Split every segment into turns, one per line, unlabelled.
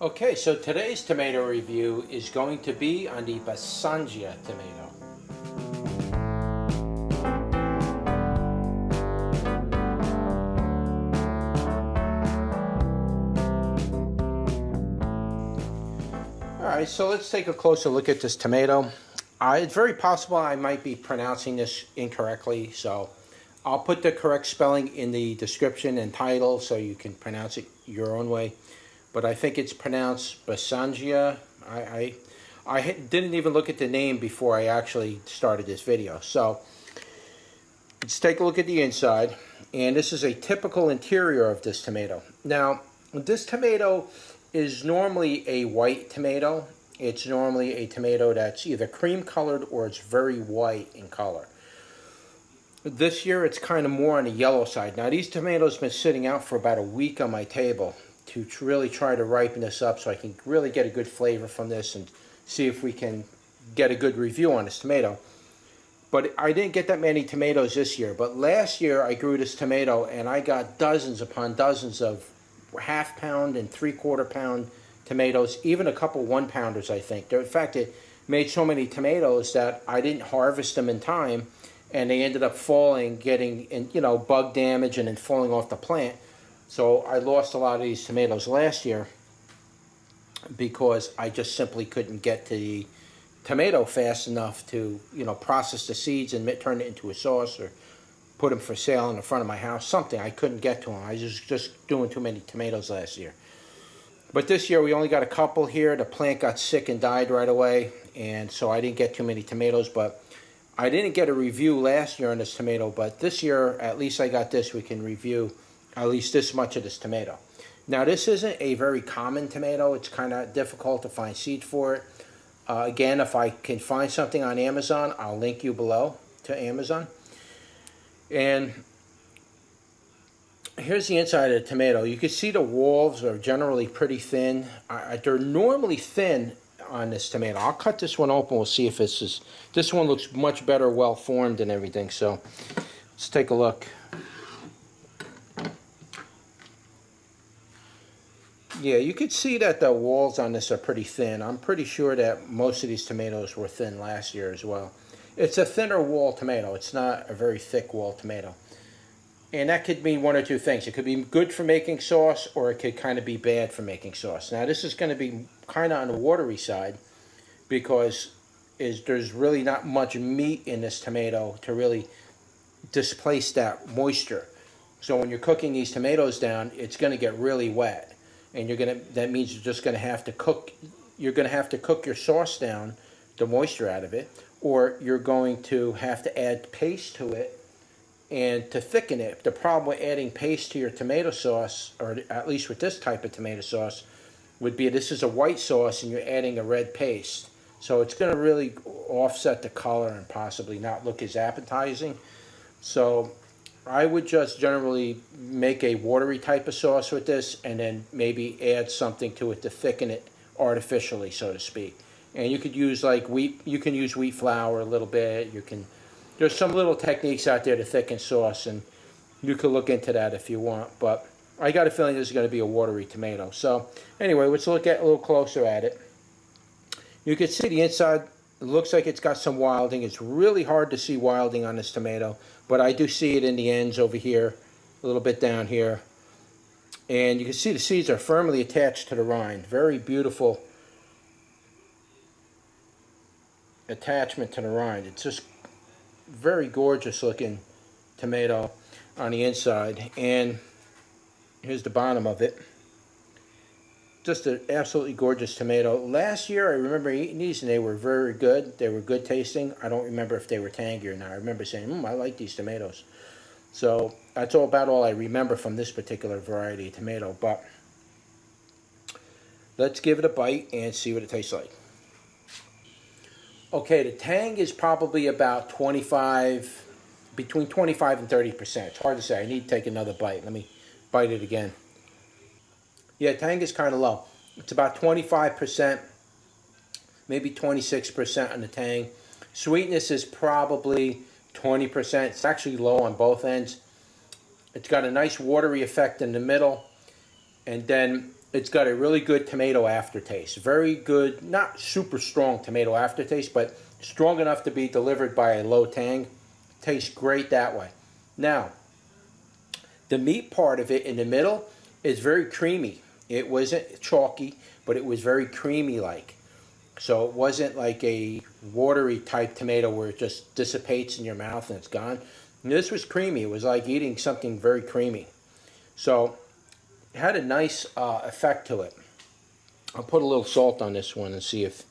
Okay, so today's tomato review is going to be on the Basinga tomato. Alright, so let's take a closer look at this tomato. It's very possible I might be pronouncing this incorrectly, so I'll put the correct spelling in the description and title so you can pronounce it your own way. But I think it's pronounced Basinga. I didn't even look at the name before I actually started this video. So let's take a look at the inside. And this is a typical interior of this tomato. Now, this tomato is normally a white tomato. It's normally a tomato that's either cream colored or it's very white in color. This year it's kind of more on the yellow side. Now these tomatoes have been sitting out for about a week on my table to really try to ripen this up so I can really get a good flavor from this and see if we can get a good review on this tomato. But I didn't get that many tomatoes this year. But last year I grew this tomato and I got dozens upon dozens of half-pound and three-quarter-pound tomatoes, even a couple one-pounders, I think. In fact, it made so many tomatoes that I didn't harvest them in time, and they ended up falling, getting, bug damage and then falling off the plant. So I lost a lot of these tomatoes last year because I just simply couldn't get to the tomato fast enough to, process the seeds and turn it into a sauce or put them for sale in the front of my house. Something I couldn't get to them. I was just doing too many tomatoes last year. But this year we only got a couple here. The plant got sick and died right away, and so I didn't get too many tomatoes. But I didn't get a review last year on this tomato, but this year at least I got this. We can review at least this much of this tomato. Now this isn't a very common tomato. It's kind of difficult to find seed for it. Again, if I can find something on Amazon, I'll link you below to Amazon. And here's the inside of the tomato. You can see the walls are generally pretty thin. They're normally thin on this tomato. I'll cut this one open. We'll see if this one looks much better, well formed and everything. So let's take a look. Yeah, you could see that the walls on this are pretty thin. I'm pretty sure that most of these tomatoes were thin last year as well. It's a thinner wall tomato. It's not a very thick wall tomato. And that could mean one or two things. It could be good for making sauce, or it could kind of be bad for making sauce. Now this is going to be kind of on the watery side because there's really not much meat in this tomato to really displace that moisture. So when you're cooking these tomatoes down, it's going to get really wet. And that means you're just going to have to cook. You're going to have to cook your sauce down, the moisture out of it, or you're going to have to add paste to it and to thicken it. The problem with adding paste to your tomato sauce, or at least with this type of tomato sauce, would be this is a white sauce and you're adding a red paste. So it's going to really offset the color and possibly not look as appetizing. So I would just generally make a watery type of sauce with this and then maybe add something to it to thicken it artificially, so to speak. And you could use like wheat, you can use wheat flour a little bit. There's some little techniques out there to thicken sauce, and you could look into that if you want. But I got a feeling this is going to be a watery tomato. So anyway, let's look at a little closer at it. You can see the inside. It looks like it's got some wilding. It's really hard to see wilding on this tomato, but I do see it in the ends over here, a little bit down here. And you can see the seeds are firmly attached to the rind. Very beautiful attachment to the rind. It's just very gorgeous looking tomato on the inside. And here's the bottom of it. Just an absolutely gorgeous tomato. Last year I remember eating these and they were very good. They were good tasting. I don't remember if they were tangy or not. I remember saying, I like these tomatoes. So that's about all I remember from this particular variety of tomato. But let's give it a bite and see what it tastes like. Okay, the tang is probably about between 25 and 30%. It's hard to say. I need to take another bite. Let me bite it again. Yeah, tang is kind of low. It's about 25%, maybe 26% on the tang. Sweetness is probably 20%. It's actually low on both ends. It's got a nice watery effect in the middle. And then it's got a really good tomato aftertaste. Very good, not super strong tomato aftertaste, but strong enough to be delivered by a low tang. Tastes great that way. Now, the meat part of it in the middle is very creamy. It wasn't chalky, but it was very creamy like. So it wasn't like a watery type tomato where it just dissipates in your mouth and it's gone. And this was creamy. It was like eating something very creamy. So it had a nice effect to it. I'll put a little salt on this one and see if...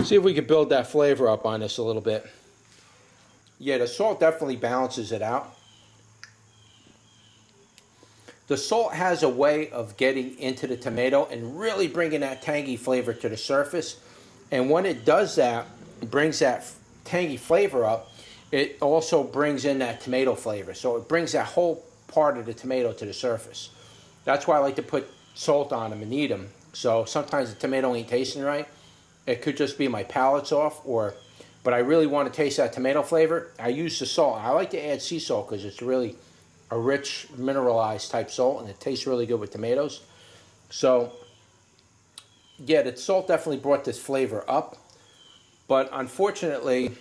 See if we can build that flavor up on this a little bit. Yeah, the salt definitely balances it out. The salt has a way of getting into the tomato and really bringing that tangy flavor to the surface. And when it does that, it brings that tangy flavor up, it also brings in that tomato flavor. So it brings that whole part of the tomato to the surface. That's why I like to put salt on them and eat them. So sometimes the tomato ain't tasting right. It could just be my palate's off, but I really want to taste that tomato flavor. I use the salt. I like to add sea salt because it's really a rich mineralized type salt and it tastes really good with tomatoes. So yeah, the salt definitely brought this flavor up, but unfortunately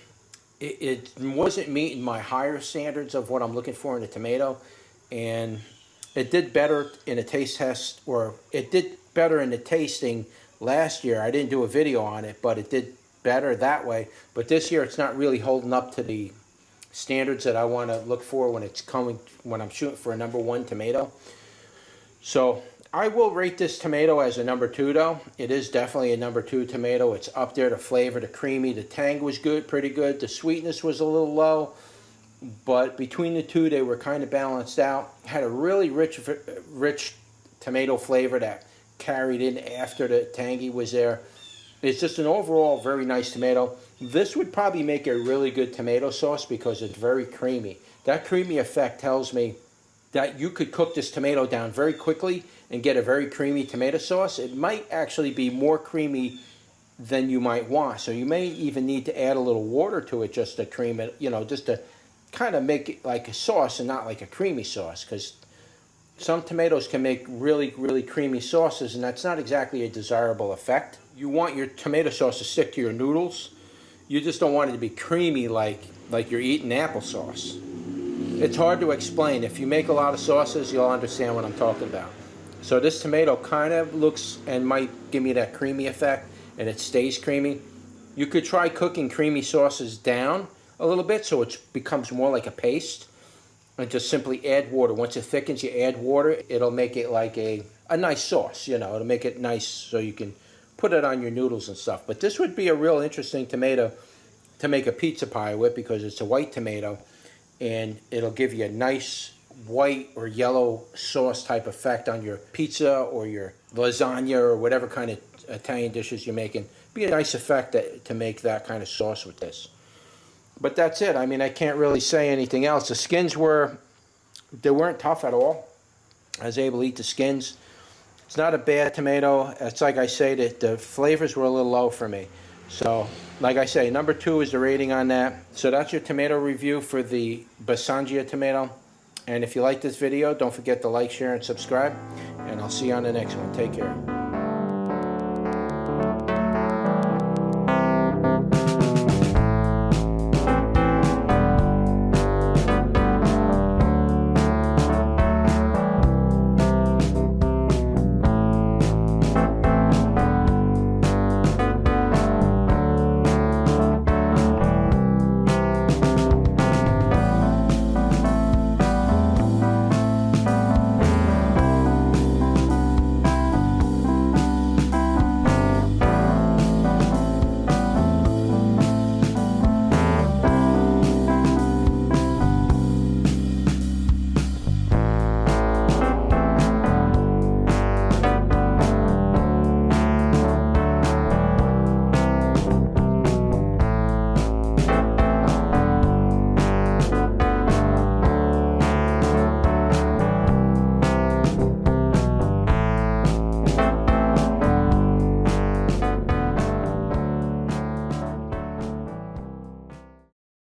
it wasn't meeting my higher standards of what I'm looking for in a tomato, and it did better in a taste test, or it did better in the tasting last year. I didn't do a video on it, but it did better that way. But this year it's not really holding up to the standards that I want to look for when I'm shooting for a #1 tomato. So I will rate this tomato as a #2 though. It is definitely a #2 tomato. It's up there. The flavor, the creamy, the tang was good, pretty good. The sweetness was a little low, but between the two they were kind of balanced out. Had a really rich tomato flavor that carried in after the tangy was there. It's just an overall very nice tomato. This would probably make a really good tomato sauce because it's very creamy. That creamy effect tells me that you could cook this tomato down very quickly and get a very creamy tomato sauce. It might actually be more creamy than you might want. So you may even need to add a little water to it just to cream it, just to kind of make it like a sauce and not like a creamy sauce, because some tomatoes can make really, really creamy sauces, and that's not exactly a desirable effect. You want your tomato sauce to stick to your noodles. You just don't want it to be creamy like you're eating applesauce. It's hard to explain. If you make a lot of sauces, you'll understand what I'm talking about. So this tomato kind of looks and might give me that creamy effect, and it stays creamy. You could try cooking creamy sauces down a little bit so it becomes more like a paste. And just simply add water. Once it thickens, you add water. It'll make it like a nice sauce, It'll make it nice so you can put it on your noodles and stuff. But this would be a real interesting tomato to make a pizza pie with because it's a white tomato. And it'll give you a nice white or yellow sauce type effect on your pizza or your lasagna or whatever kind of Italian dishes you're making. Be a nice effect to make that kind of sauce with this. But that's it. I mean, I can't really say anything else. The skins weren't tough at all. I was able to eat the skins. It's not a bad tomato. It's like I say, that the flavors were a little low for me. So, like I say, #2 is the rating on that. So that's your tomato review for the Basinga tomato. And if you like this video, don't forget to like, share, and subscribe. And I'll see you on the next one. Take care.